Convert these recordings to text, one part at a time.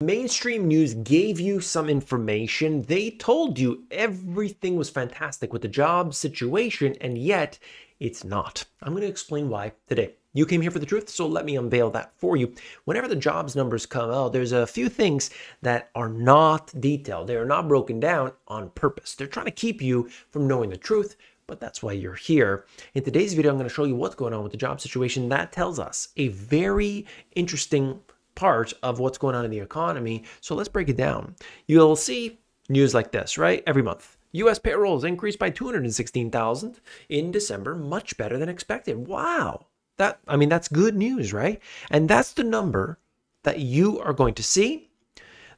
Mainstream news gave you some information. They told you everything was fantastic with the job situation, and yet it's not. I'm going to explain why today. You came here for the truth, so let me unveil that for you. Whenever the jobs numbers come out, there's a few things that are not detailed. They are not broken down on purpose. They're trying to keep you from knowing the truth, but that's why you're here. In today's video, I'm going to show you what's going on with the job situation. That tells us a very interesting part of what's going on in the economy. So let's break it down. You'll see news like this, right? Every month. U.S. payrolls increased by 216,000 in December, much better than expected. Wow. That's good news, right? And that's the number that you are going to see.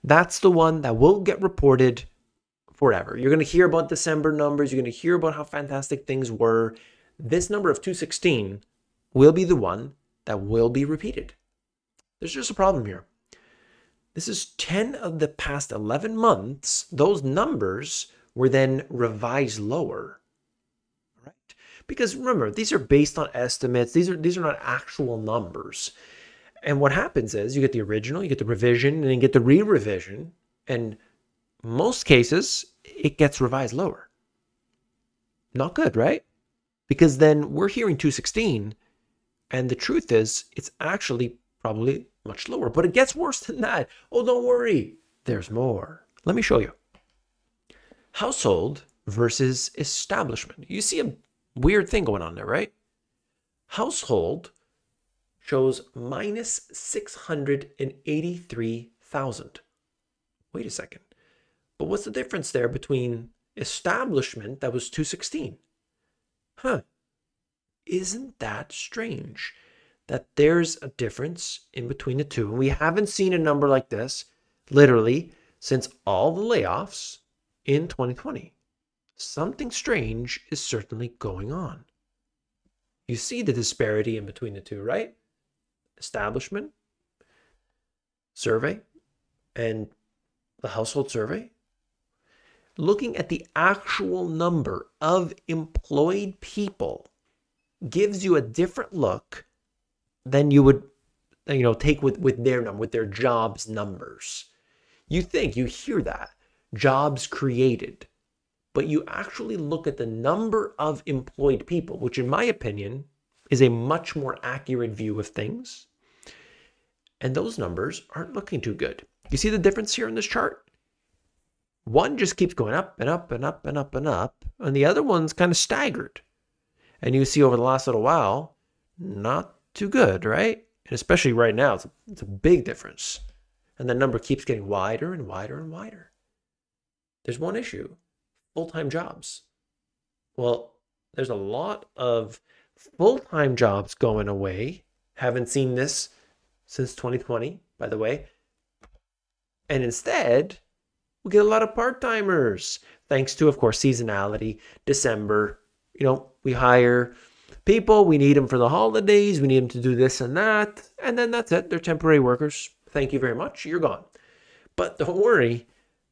That's the one that will get reported forever. You're going to hear about December numbers. You're going to hear about how fantastic things were. This number of 216 will be the one that will be repeated. There's just a problem here. This is 10 of the past 11 months. Those numbers were then revised lower, right? Because remember, these are based on estimates. These are not actual numbers. And what happens is you get the original, you get the revision, and then you get the re-revision. And most cases, it gets revised lower. Not good, right? Because then we're hearing 216, and the truth is it's actually probably much lower, but it gets worse than that. Oh, don't worry. There's more. Let me show you. Household versus establishment. You see a weird thing going on there, right? Household shows minus 683,000. Wait a second. But what's the difference there between establishment that was 216? Huh. Isn't that strange? That there's a difference in between the two. And we haven't seen a number like this, literally, since all the layoffs in 2020. Something strange is certainly going on. You see the disparity in between the two, right? Establishment survey and the household survey. Looking at the actual number of employed people gives you a different look than you would, take with their number, with their jobs numbers. You hear that, jobs created, but you actually look at the number of employed people, which in my opinion is a much more accurate view of things. And those numbers aren't looking too good. You see the difference here in this chart? One just keeps going up and up and up and up and up, and the other one's kind of staggered. And you see over the last little while, not too good, right? And especially right now, it's a big difference. And the number keeps getting wider and wider and wider. There's one issue, full-time jobs. Well, there's a lot of full-time jobs going away. Haven't seen this since 2020, by the way. And instead, we get a lot of part-timers, thanks to, of course, seasonality, December. We hire people, we need them for the holidays, we need them to do this and that, and then that's it. They're temporary workers. Thank you very much. You're gone. But don't worry,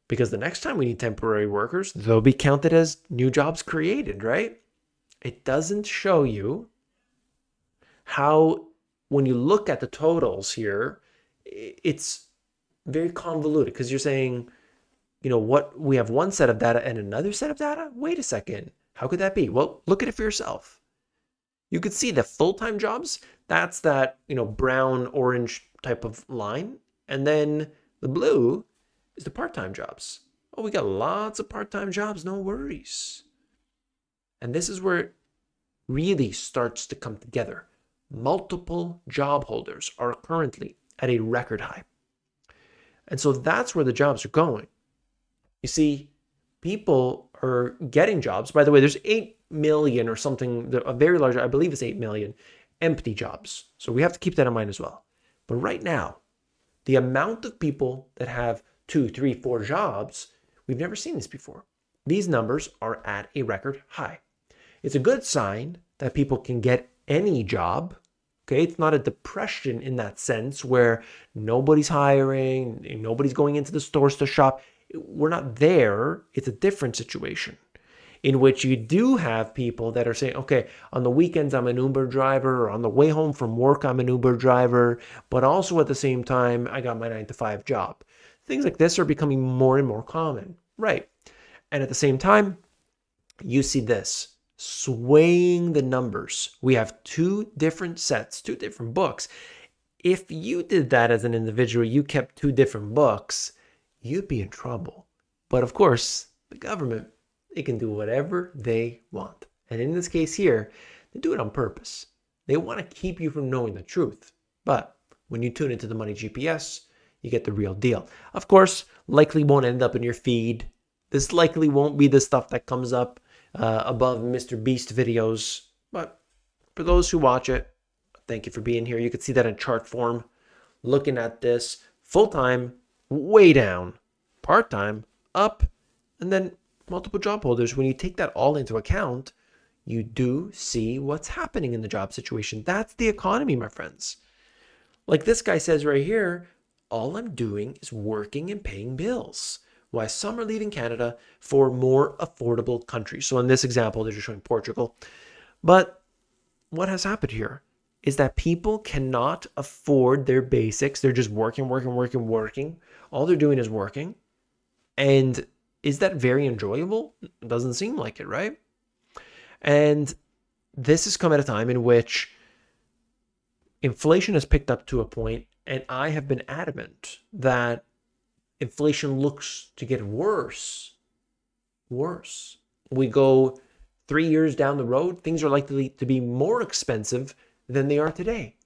because the next time we need temporary workers, they'll be counted as new jobs created, right? It doesn't show you how, when you look at the totals here, it's very convoluted because you're saying, what, we have one set of data and another set of data? Wait a second. How could that be? Well, look at it for yourself. You could see the full-time jobs, that's that, brown, orange type of line. And then the blue is the part-time jobs. Oh, we got lots of part-time jobs, no worries. And this is where it really starts to come together. Multiple job holders are currently at a record high. And so that's where the jobs are going. You see, people are getting jobs. By the way, there's 8 million or something, a very large, I believe it's 8 million empty jobs. So we have to keep that in mind as well. But right now, the amount of people that have 2, 3, 4 jobs, we've never seen this before. These numbers are at a record high. It's a good sign that people can get any job. Okay, it's not a depression in that sense where nobody's hiring, nobody's going into the stores to shop. We're not there. It's a different situation. in which you do have people that are saying, okay, on the weekends I'm an Uber driver, or on the way home from work I'm an Uber driver, but also at the same time I got my 9 to 5 job. Things like this are becoming more and more common, right? And at the same time, you see this swaying the numbers. We have two different sets, two different books. If you did that as an individual, you kept two different books, you'd be in trouble. But of course, the government, they can do whatever they want. And in this case here, they do it on purpose. They want to keep you from knowing the truth. But when you tune into the Money GPS, you get the real deal. Of course, likely won't end up in your feed. This likely won't be the stuff that comes up above Mr. Beast videos. But for those who watch it, thank you for being here. You can see that in chart form. Looking at this, full-time, way down. Part-time, up. And then multiple job holders. When you take that all into account, you do see what's happening in the job situation. That's the economy, my friends. Like this guy says right here, all I'm doing is working and paying bills. Why some are leaving Canada for more affordable countries. So in this example, they're just showing Portugal. But what has happened here is that people cannot afford their basics. They're just working. All they're doing is working. And is that very enjoyable? It doesn't seem like it, right? And this has come at a time in which inflation has picked up to a point, and I have been adamant that inflation looks to get worse. We go 3 years down the road, things are likely to be more expensive than they are today.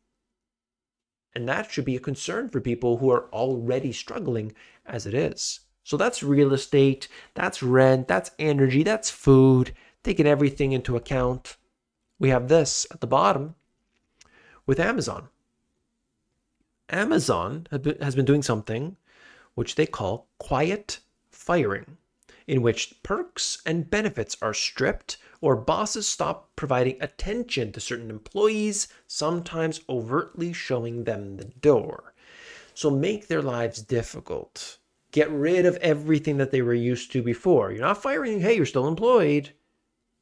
And that should be a concern for people who are already struggling as it is. So that's real estate, that's rent, that's energy, that's food, taking everything into account. We have this at the bottom with Amazon. Amazon has been doing something which they call quiet firing, in which perks and benefits are stripped or bosses stop providing attention to certain employees, sometimes overtly showing them the door. So make their lives difficult. Get rid of everything that they were used to before. You're not firing, hey, you're still employed,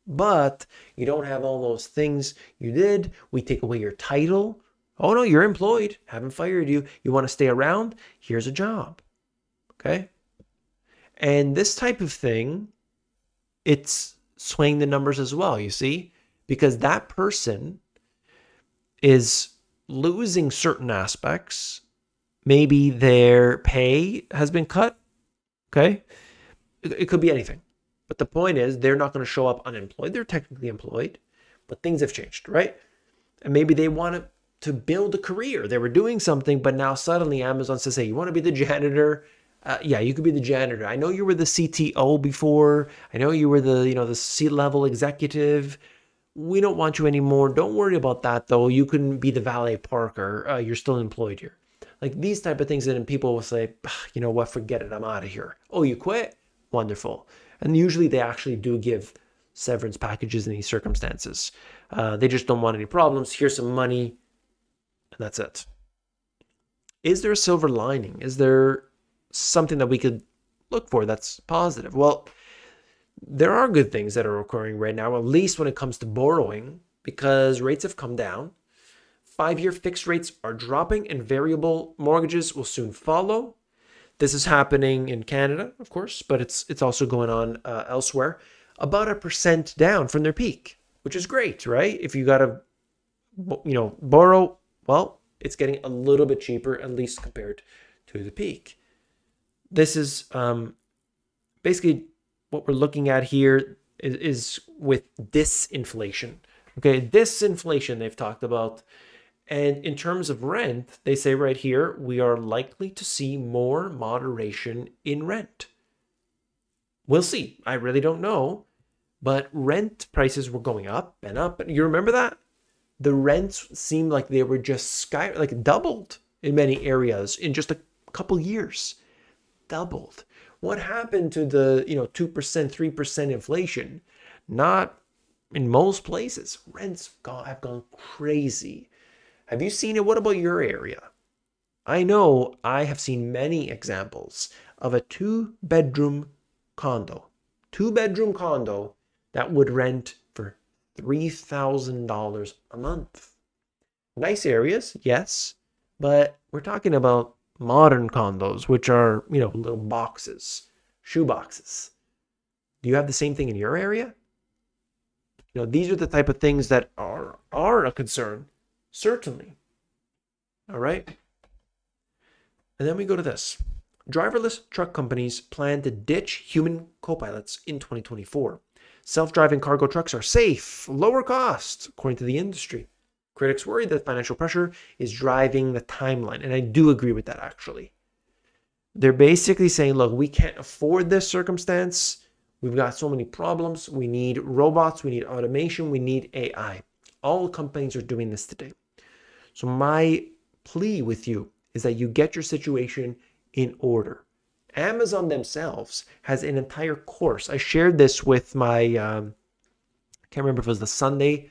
but you don't have all those things you did. We take away your title. Oh no, you're employed, haven't fired you. You want to stay around? Here's a job. Okay? And this type of thing, it's swaying the numbers as well, you see? Because that person is losing certain aspects. Maybe their pay has been cut. Okay? It could be anything. But the point is, they're not going to show up unemployed. They're technically employed, but things have changed, right? And maybe they want to build a career. They were doing something, but now suddenly Amazon says, hey, you want to be the janitor? Yeah, you could be the janitor. I know you were the CTO before. I know you were the C-level executive. We don't want you anymore. Don't worry about that, though. You can be the valet parker. You're still employed here. Like these type of things, and people will say, you know what, forget it. I'm out of here. Oh, you quit? Wonderful. And usually they actually do give severance packages in these circumstances. They just don't want any problems. Here's some money, and that's it. Is there a silver lining? Is there something that we could look for that's positive? Well, there are good things that are occurring right now, at least when it comes to borrowing, because rates have come down. 5-year fixed rates are dropping, and variable mortgages will soon follow. This is happening in Canada, of course, but it's also going on elsewhere. About 1% down from their peak, which is great, right? If you got to, borrow, well, it's getting a little bit cheaper, at least compared to the peak. This is basically what we're looking at here is with disinflation. Okay, disinflation they've talked about. And in terms of rent, they say right here, we are likely to see more moderation in rent. We'll see. I really don't know. But rent prices were going up and up. You remember that? The rents seemed like they were just doubled in many areas in just a couple years. Doubled. What happened to the 2%, 3% inflation? Not in most places. Rents have gone crazy. Have you seen it? What about your area? I know I have seen many examples of a two-bedroom condo. Two-bedroom condo that would rent for $3,000 a month. Nice areas, yes, but we're talking about modern condos, which are, little boxes, shoe boxes. Do you have the same thing in your area? These are the type of things that are a concern, certainly. All right. And then we go to this. Driverless truck companies plan to ditch human co-pilots in 2024. Self-driving cargo trucks are safe, lower cost, according to the industry. Critics worry that financial pressure is driving the timeline. And I do agree with that, actually. They're basically saying, look, we can't afford this circumstance. We've got so many problems. We need robots. We need automation. We need AI. All companies are doing this today. So my plea with you is that you get your situation in order. Amazon themselves has an entire course. I shared this with my, I can't remember if it was the Sunday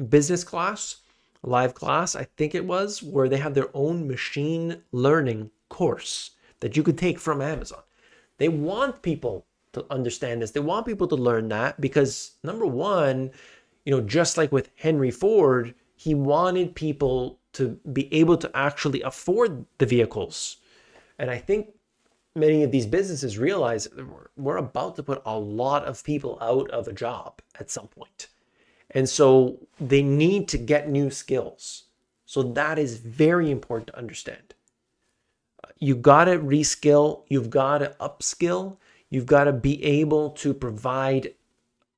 business class, live class, I think it was, where they have their own machine learning course that you could take from Amazon. They want people to understand this. They want people to learn that because, number one, just like with Henry Ford, he wanted people to be able to actually afford the vehicles. And I think many of these businesses realize that we're about to put a lot of people out of a job at some point. And so they need to get new skills. So that is very important to understand. You got to reskill. You've got to upskill. You've got to be able to provide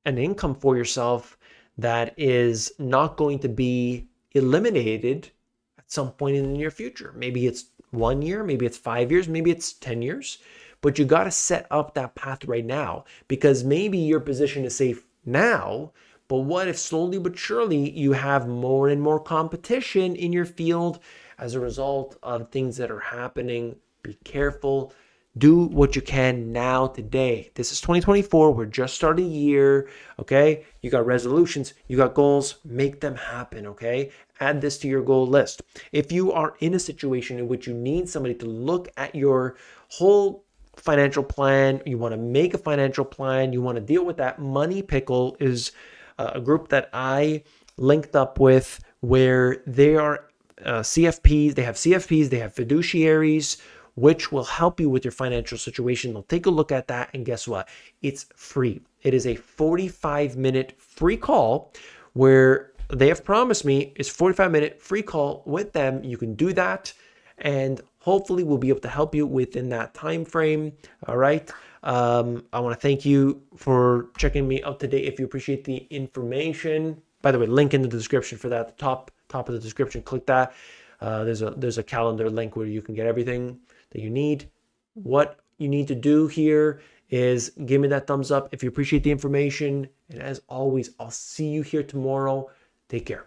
an income for yourself that is not going to be eliminated at some point in the near future. Maybe it's 1 year, maybe it's 5 years, maybe it's 10 years, but you got to set up that path right now because maybe your position is safe now, but what if slowly but surely you have more and more competition in your field as a result of things that are happening? Be careful. Do what you can now, today. This is 2024. We're just starting a year, okay? You got resolutions, you got goals, make them happen, okay? Add this to your goal list. If you are in a situation in which you need somebody to look at your whole financial plan, you want to make a financial plan, you want to deal with that, Money Pickle is a group that I linked up with where they are CFPs, they have fiduciaries, which will help you with your financial situation. They'll take a look at that, and guess what? It's free. It is a 45-minute free call where they have promised me it's 45-minute free call with them. You can do that, and hopefully we'll be able to help you within that time frame. All right. I want to thank you for checking me out today. If you appreciate the information, by the way, link in the description for that. The top of the description, click that. There's a calendar link where you can get everything that you need. What you need to do here is give me that thumbs up if you appreciate the information. And as always, I'll see you here tomorrow. Take care.